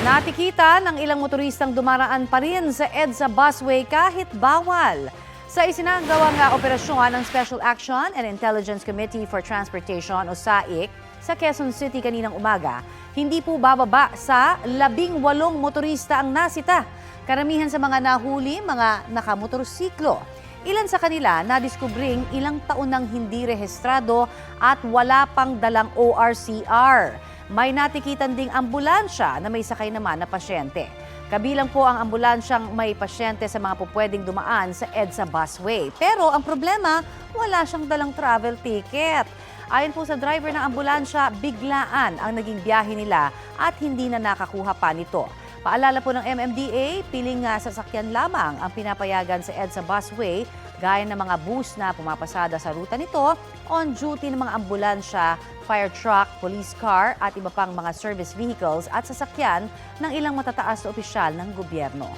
Natikita ng ilang motoristang dumaraan pa rin sa EDSA busway kahit bawal. Sa isinagawang operasyon ng Special Action and Intelligence Committee for Transportation o SAIC sa Quezon City kaninang umaga, hindi po bababa sa 18 motorista ang nasita. Karamihan sa mga nahuli, mga nakamotorsiklo. Ilan sa kanila nadiskubring ilang taon nang hindi rehistrado at wala pang dalang ORCR. May natikitan ding ambulansya na may sakay naman na pasyente. Kabilang po ang ambulansyang may pasyente sa mga pupwedeng dumaan sa EDSA busway. Pero ang problema, wala siyang dalang travel ticket. Ayon po sa driver ng ambulansya, biglaan ang naging biyahe nila at hindi na nakakuha pa nito. Paalala po ng MMDA, piling sasakyan lamang ang pinapayagan sa EDSA busway gaya ng mga bus na pumapasada sa ruta nito, on duty ng mga ambulansya, fire truck, police car at iba pang mga service vehicles at sasakyan ng ilang matataas na opisyal ng gobyerno.